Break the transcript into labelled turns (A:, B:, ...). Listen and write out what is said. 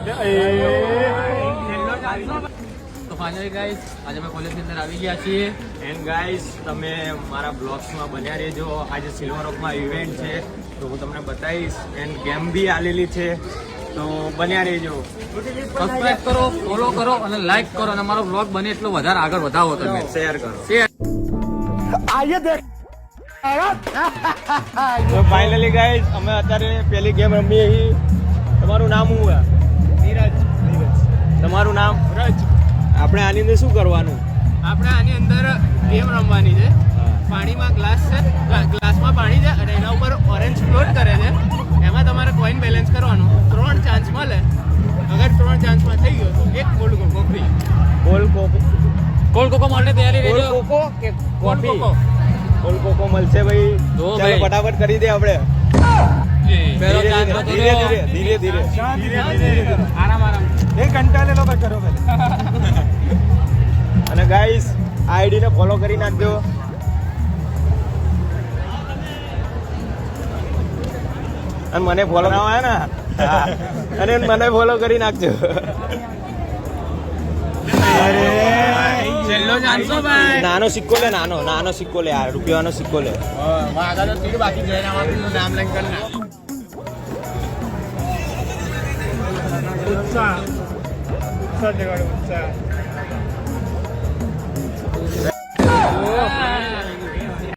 A: તો finally guys આજે અમે કોલેજની અંદર આવી ગયા છીએ
B: એન્ડ ગાઈસ તમે મારા બ્લોગ્સમાં બન્યા રહેજો. આજે સિલ્વર ઓકમાં ઇવેન્ટ છે તો હું તમને બતાવીશ એન્ડ ગેમ બી આલેલી છે તો બન્યા રહેજો.
A: સબસ્ક્રાઇબ કરો, ફોલો કરો અને લાઈક કરો અને અમારો બ્લોગ બને એટલો વધારે આગળ વધાવો તમે.
B: શેર કરો. તો ફાઇનલી ગાઈસ અમે અત્યારે પેલી ગેમ રમીએ છીએ. તમારું નામ શું છે?
C: નીરજ.
B: તમારું નામ?
C: રજ.
B: આપણે આની અંદર શું કરવાનું?
C: આપણે આની અંદર ગેમ રમવાની છે. પાણીમાં ગ્લાસ છે, ગ્લાસમાં પાણી છે અને એના ઉપર ઓરેન્જ ફ્લોટ કરે છે. એમાં તમારે કોઈન બેલેન્સ કરવાનું. 3 ચાન્સ મળે. અગર 3 ચાન્સમાં થઈ ગયો તો એક cold coco free.
B: Cold coco.
A: Cold coco માટે તૈયારી
B: કોલ
A: રહેજો.
B: કોકો કે
C: cold
B: coffee?
C: Coco.
B: Cold coco મળશે ભાઈ.
A: જો
B: ચાલો
A: ભાઈ.
B: ફટાફટ કરી દે આપણે.
A: પહેલો ચાન્સ હતો
B: ધીરે ધીરે ધીરે ધીરે.
C: આરામ આરામ.
B: અને ગાઈસ આ આઈડી ને ફોલો કરી નાખજો. અને મને ફોલો કરવા ને અને મને ફોલો કરી નાખજો.
C: છેલ્લો ચાન્સ હો ભાઈ.
B: નાનો સિક્કો લે, નાનો સિક્કો લે, આ રૂપિયાનો સિક્કો લે.
C: વાગા તો તીર બાકી જઈને આમાં નામ લઈને કર ના. ઉત્સાહ ઉત્સાહ જગાડો ઉત્સાહ.